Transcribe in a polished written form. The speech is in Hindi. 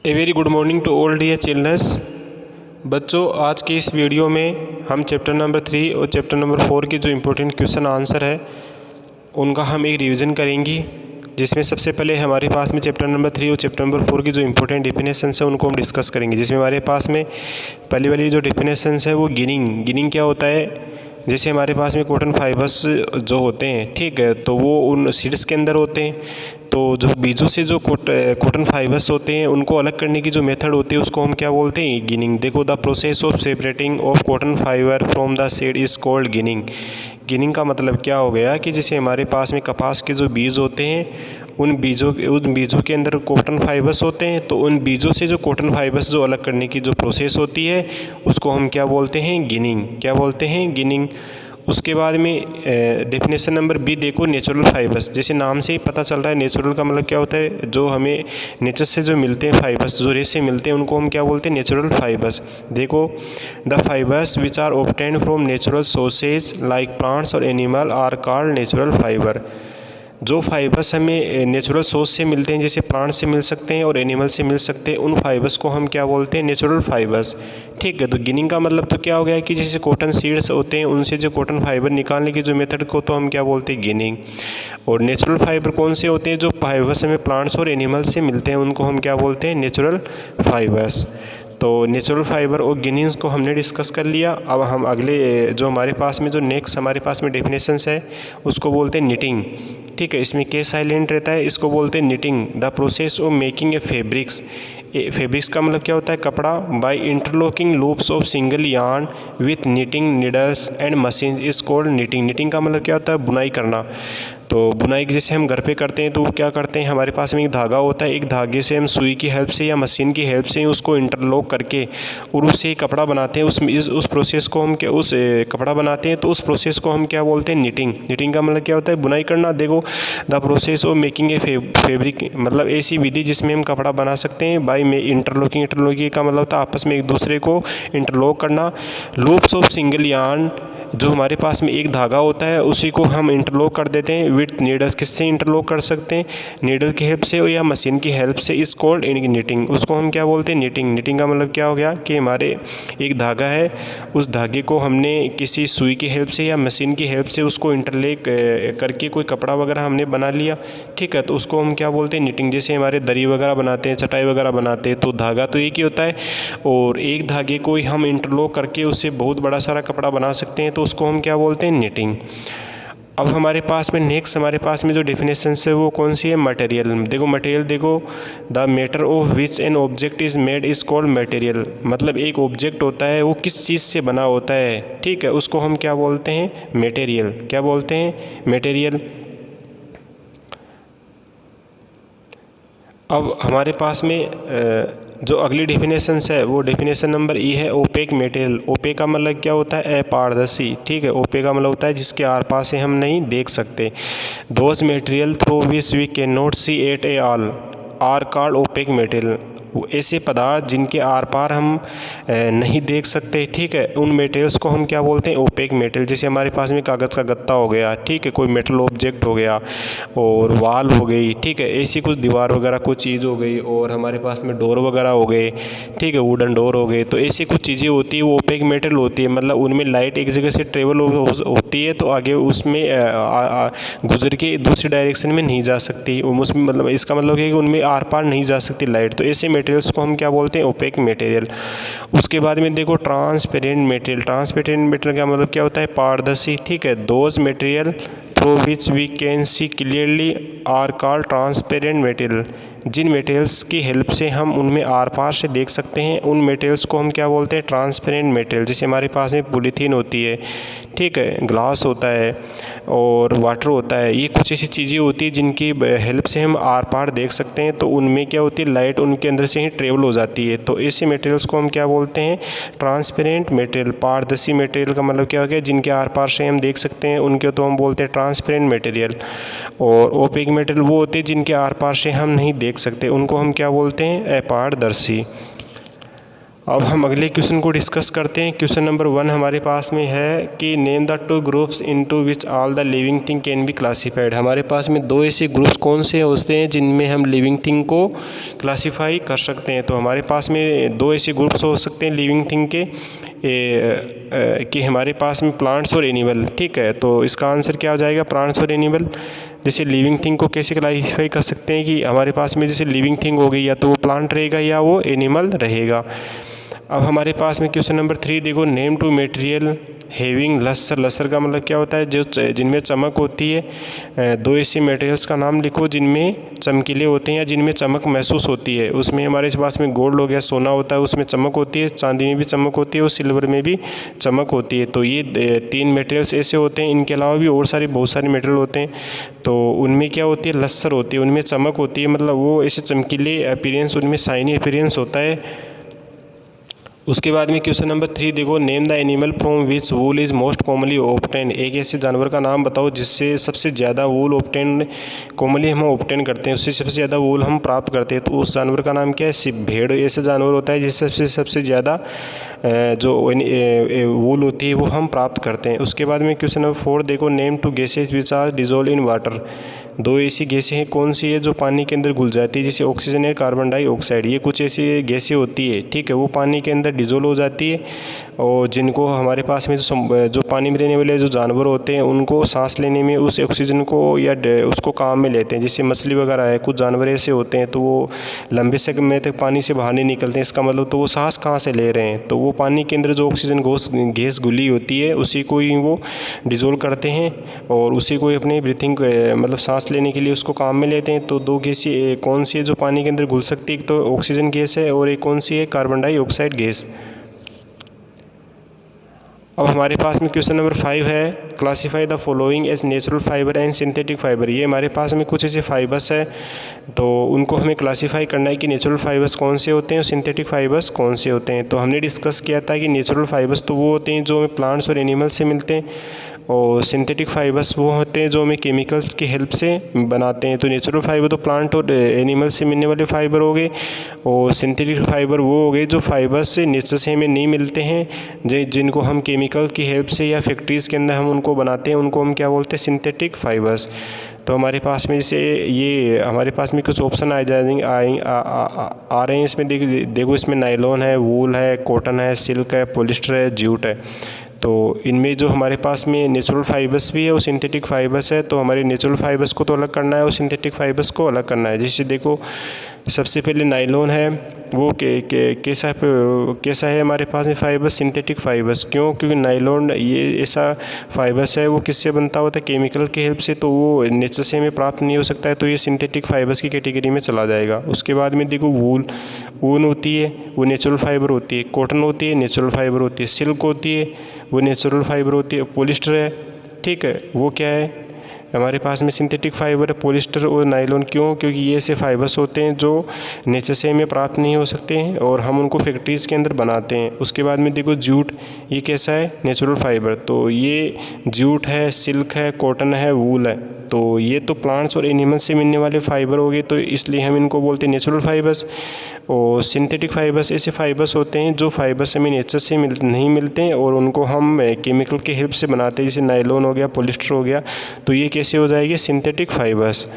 A very good morning to all dear childrens. बच्चों, आज के इस वीडियो में हम चैप्टर नंबर 3 और चैप्टर नंबर 4 के जो इम्पोर्टेंट क्वेश्चन आंसर है उनका हम एक रिवीजन करेंगे, जिसमें सबसे पहले हमारे पास में चैप्टर नंबर 3 और चैप्टर नंबर 4 की जो इम्पोर्टेंट डेफिनेशंस है उनको हम डिस्कस करेंगे। जिसमें हमारे पास में पहली वाली जो डेफिनेशंस है वो गिनिंग क्या होता है। जैसे हमारे पास में कॉटन फाइबर्स जो होते हैं, ठीक है, तो वो उन सीड्स के अंदर होते हैं। तो जो बीजों से जो कॉटन फाइबर्स होते हैं उनको अलग करने की जो मेथड होती है उसको हम क्या बोलते हैं, गिनिंग। देखो, the process of separating of cotton fibre from the seed is called ginning. Ginning का मतलब क्या हो गया कि जैसे हमारे पास में कपास के जो बीज होते हैं उन बीजों के अंदर कॉटन फाइबर्स होते हैं, तो उन बीजों से जो कॉटन फाइबर्स जो अलग करने की जो प्रोसेस होती है उसको हम क्या बोलते हैं, गिनिंग। क्या बोलते हैं, गिनिंग। उसके बाद में डेफिनेशन नंबर बी देखो, नेचुरल फाइबर्स। जैसे नाम से ही पता चल रहा है, नेचुरल का मतलब क्या होता है, जो हमें नेचर से जो मिलते हैं फाइबर्स, जो रेस से मिलते हैं उनको हम क्या बोलते हैं, नेचुरल फाइबर्स। देखो, the fibres which are obtained from natural sources like plants और animal are called natural fibre. जो फाइबर्स हमें नेचुरल सोर्स से मिलते हैं, जैसे प्लांट से मिल सकते हैं और एनिमल से मिल सकते हैं, उन फाइबर्स को हम क्या बोलते हैं, नेचुरल फाइबर्स। ठीक है, तो गिनिंग का मतलब तो क्या हो गया कि जैसे कॉटन सीड्स होते हैं उनसे जो कॉटन फाइबर निकालने की जो मेथड को तो हम क्या बोलते हैं, गिनिंग। और नेचुरल फाइबर कौन से होते हैं, जो फाइबर्स हमें प्लांट्स और एनिमल से मिलते हैं उनको हम क्या बोलते हैं, नेचुरल फाइबर्स। तो नेचुरल फाइबर और गिनिंग्स को हमने डिस्कस कर लिया। अब हम अगले जो हमारे पास में जो नेक्स्ट हमारे पास में डेफिनेशंस है उसको बोलते हैं निटिंग। ठीक है, इसमें के साइलेंट रहता है, इसको बोलते हैं knitting. The process of making a fabrics. Fabrics का मतलब क्या होता है, कपड़ा। By interlocking loops of single yarn with knitting needles and machine is called knitting. Knitting का मतलब क्या होता है, बुनाई करना। तो बुनाई जैसे हम घर पे करते हैं तो वो क्या करते हैं, हमारे पास में एक धागा होता है, एक धागे से हम सुई की हेल्प से या मशीन की हेल्प से उसको इंटरलॉक करके और उससे कपड़ा बनाते हैं। उस प्रोसेस को हम क्या, उस कपड़ा बनाते हैं, तो उस प्रोसेस को हम क्या बोलते हैं, निटिंग। निटिंग का मतलब क्या होता है, बुनाई करना। देखो, the process of making A fabric मतलब ऐसी विधि जिसमें हम कपड़ा बना सकते हैं बाई में इंटरलॉकिंग का मतलब होता है आपस में एक दूसरे को इंटरलॉक करना। लूप्स ऑफ सिंगल यार्न, जो हमारे पास में एक धागा होता है उसी को हम इंटरलॉक कर देते हैं विथ नीडल्स। किससे इंटरलॉक कर सकते हैं, नीडल की हेल्प से या मशीन की हेल्प से। इस कॉल्ड निटिंग, उसको हम क्या बोलते हैं, निटिंग। निटिंग का मतलब क्या हो गया कि हमारे एक धागा है, उस धागे को हमने किसी सुई की हेल्प से या मशीन की हेल्प से उसको इंटरलेक करके कोई कपड़ा वगैरह हमने बना लिया। ठीक है, तो उसको हम क्या बोलते हैं, निटिंग। जैसे हमारे दरी वगैरह बनाते हैं, चटाई वगैरह बनाते हैं, तो धागा तो एक ही होता है और एक धागे को हम इंटरलॉक करके उससे बहुत बड़ा सारा कपड़ा बना सकते हैं, तो उसको हम क्या बोलते हैं, निटिंग। अब हमारे पास में नेक्स्ट हमारे पास में जो डेफिनेशन है वो कौन सी है, मटेरियल। देखो, मटेरियल देखो, the matter of which an object is made is called material. मतलब एक ऑब्जेक्ट होता है वो किस चीज़ से बना होता है, ठीक है, उसको हम क्या बोलते हैं, मटेरियल। क्या बोलते हैं, मटेरियल। अब हमारे पास में जो अगली डेफिनेशंस है वो डेफिनेशन नंबर ई है, ओपेक मटेरियल। ओपेक का मतलब क्या होता है, अपारदर्शी। ठीक है, ओपेक का मतलब होता है जिसके आर पार से हम नहीं देख सकते। Those material through which we can not see at a all are called opaque material. ऐसे पदार्थ जिनके आर पार हम नहीं देख सकते, ठीक है, उन मटेरियल्स को हम क्या बोलते हैं, ओपेक मटेरियल। जैसे हमारे पास में कागज़ का गत्ता हो गया, ठीक है, कोई मेटल ऑब्जेक्ट हो गया और वाल हो गई, ठीक है, ऐसी कुछ दीवार वगैरह कुछ चीज़ हो गई, और हमारे पास में डोर वगैरह हो गए, ठीक है, वुडन डोर हो गए। तो ऐसी कुछ चीज़ें होती है वो ओपेक मटेरियल होती है। मतलब उनमें लाइट एक जगह से ट्रेवल होती है तो आगे उसमें गुजर के दूसरी डायरेक्शन में नहीं जा सकती उसमें, मतलब इसका मतलब है कि उनमें आर पार नहीं जा सकती लाइट। तो ऐसे मटेरियल्स को हम क्या बोलते हैं, ओपेक मटेरियल। उसके बाद में देखो, ट्रांसपेरेंट मटेरियल। ट्रांसपेरेंट मटेरियल का मतलब क्या होता है, पारदर्शी। ठीक है, those material through which we can see clearly are called transparent material. जिन मटेरियल्स की हेल्प से हम उनमें आर पार से देख सकते हैं उन मटेरियल्स को हम क्या बोलते हैं, ट्रांसपेरेंट मटेरियल। जैसे हमारे पास में पॉलीथीन होती है, ठीक है, ग्लास होता है और वाटर होता है। ये कुछ ऐसी चीज़ें होती है जिनकी हेल्प से हम आर पार देख सकते हैं, तो उनमें क्या होती है, लाइट उनके अंदर से ही ट्रेवल हो जाती है। तो ऐसे मटेरियल्स को हम क्या बोलते हैं, ट्रांसपेरेंट मटेरियल। पारदर्शी मटेरियल का मतलब क्या हो गया, जिनके आर पार से हम देख सकते हैं उनके तो हम बोलते हैं ट्रांसपेरेंट मटेरियल। और ओपेक मटेरियल वो होते हैं जिनके आर पार से हम नहीं देख सकते, उनको हम क्या बोलते हैं, अपारदर्शी। अब हम अगले क्वेश्चन को डिस्कस करते हैं। क्वेश्चन नंबर 1 हमारे पास में है कि name the 2 groups into which all the living thing can be classified. हमारे पास में 2 ऐसे ग्रुप्स कौन से होते हैं जिनमें हम लिविंग थिंग को क्लासीफाई कर सकते हैं। तो हमारे पास में 2 ऐसे ग्रुप्स हो सकते हैं लिविंग थिंग के कि हमारे पास में प्लांट्स और एनिमल। ठीक है, तो इसका आंसर क्या हो जाएगा, प्लांट्स और एनिमल। जैसे लिविंग थिंग को कैसे क्लासीफाई कर सकते हैं कि हमारे पास में जैसे लिविंग थिंग हो गई, या तो वो प्लांट रहेगा या वो एनिमल रहेगा। अब हमारे पास में क्वेश्चन नंबर 3 देखो, name 2 material having lustre. Lustre का मतलब क्या होता है, जो जिनमें चमक होती है। 2 ऐसे मटेरियल्स का नाम लिखो जिनमें चमकीले होते हैं या जिनमें चमक महसूस होती है। उसमें हमारे पास में गोल्ड हो गया, सोना होता है, उसमें चमक होती है, चांदी में भी चमक होती है और सिल्वर में भी चमक होती है। तो ये 3 मटेरियल्स ऐसे होते हैं। इनके अलावा भी और बहुत सारे मटेरियल होते हैं। तो उनमें क्या होती है, लस्टर होती है, उनमें चमक होती है, मतलब वो ऐसे चमकीले अपीयरेंस, उनमें शाइनी अपीयरेंस होता है। उसके बाद में क्वेश्चन नंबर 3 देखो, name the animal from which wool is most commonly obtain. एक ऐसे जानवर का नाम बताओ जिससे सबसे ज़्यादा वूल ऑब्टेन, कॉमनली हम ऑब्टेन करते हैं, उससे सबसे ज़्यादा वूल हम प्राप्त करते हैं। तो उस जानवर का नाम क्या है, भेड़ ऐसा जानवर होता है जिससे सबसे ज़्यादा जो वूल होती है वो हम प्राप्त करते हैं। उसके बाद में क्वेश्चन नंबर 4 देखो, name 2 gases which are dissolve in water. 2 ऐसी गैसें हैं, कौन सी है जो पानी के अंदर घुल जाती है, जैसे ऑक्सीजन है, कार्बन डाइऑक्साइड। ये कुछ ऐसी गैसें होती है, ठीक है, वो पानी के अंदर डिजोल्व हो जाती है और जिनको हमारे पास में जो पानी में रहने वाले जो जानवर होते हैं उनको सांस लेने में उस ऑक्सीजन को या उसको काम में लेते हैं। जैसे मछली वगैरह है, कुछ जानवर ऐसे होते हैं तो वो लंबे समय तक पानी से बाहर नहीं निकलते हैं। इसका मतलब तो वो सांस कहाँ से ले रहे हैं, तो वो पानी के अंदर जो ऑक्सीजन गैस घुली होती है उसी को ही वो डिजोल्व करते हैं और उसी को ही अपने ब्रीथिंग मतलब सांस लेने के लिए उसको काम में लेते हैं। तो 2 गैसें कौन सी है जो पानी के अंदर घुल सकती है, एक तो ऑक्सीजन गैस है और एक कौन सी है, कार्बन डाइऑक्साइड गैस। अब हमारे पास में क्वेश्चन नंबर 5 है, classify the following as natural fibre and synthetic fibre. ये हमारे पास में कुछ ऐसे फाइबर्स है, तो उनको हमें क्लासीफाई करना है कि नेचुरल फाइबर्स कौन से होते हैं और सिंथेटिक फाइबर्स कौन से होते हैं। तो हमने डिस्कस किया था कि नेचुरल फाइबर्स तो वो होते हैं जो हमें प्लांट्स और एनिमल से मिलते हैं, और सिंथेटिक फाइबर्स वो होते हैं जो हमें केमिकल्स की हेल्प से बनाते हैं। तो नेचुरल फाइबर तो प्लांट और एनिमल से मिलने वाले फाइबर हो गए, और सिंथेटिक फाइबर वो हो गए जो फाइबर्स से नेचर से हमें नहीं मिलते हैं, जिनको हम केमिकल की हेल्प से या फैक्ट्रीज़ के अंदर हम उनको बनाते हैं, उनको हम क्या बोलते हैं, सिंथेटिक फाइबर्स। तो हमारे पास में जैसे ये हमारे पास में कुछ ऑप्शन आ जाएंगे आ रहे हैं इसमें। देखो इसमें नायलॉन है, वूल है, कॉटन है, सिल्क है, पॉलिस्टर है, जूट है। तो इनमें जो हमारे पास में नेचुरल फाइबर्स भी है और सिंथेटिक फाइबर्स है, तो हमारे नेचुरल फाइबर्स को तो अलग करना है और सिंथेटिक फाइबर्स को अलग करना है। जैसे देखो सबसे पहले नायलॉन है, वो कैसा है हमारे पास में फाइबर, सिंथेटिक फाइबर्स। क्योंकि नायलॉन ये ऐसा फाइबर्स है, वो किससे बनता होता है, केमिकल की हेल्प से, तो वो नेचर से हमें प्राप्त नहीं हो सकता है, तो ये सिंथेटिक फाइबर्स की कैटेगरी में चला जाएगा। उसके बाद में देखो ऊन होती है, वो नेचुरल फाइबर होती है। कॉटन होती है, नेचुरल फाइबर होती है। सिल्क होती है, वो नेचुरल फाइबर होती है। पॉलिस्टर है, ठीक है, वो क्या है हमारे पास में, सिंथेटिक फाइबर है, पॉलिस्टर और नायलॉन। क्योंकि ये ऐसे फाइबर्स होते हैं जो नेचर से हमें प्राप्त नहीं हो सकते हैं और हम उनको फैक्ट्रीज़ के अंदर बनाते हैं। उसके बाद में देखो जूट, ये कैसा है, नेचुरल फाइबर। तो ये जूट है, सिल्क है, कॉटन है, वूल है। तो ये तो प्लांट्स और एनिमल से मिलने वाले फाइबर हो गए, तो इसलिए हम इनको बोलते हैं नेचुरल फाइबर्स। और सिंथेटिक फाइबर्स ऐसे फाइबर्स होते हैं जो फाइबर्स हमें नेचर से नहीं मिलते हैं और उनको हम केमिकल की हेल्प से बनाते हैं, जैसे नायलॉन हो गया, पॉलिस्टर हो गया। तो ये कैसे हो जाएगी, सिंथेटिक फाइबर्स।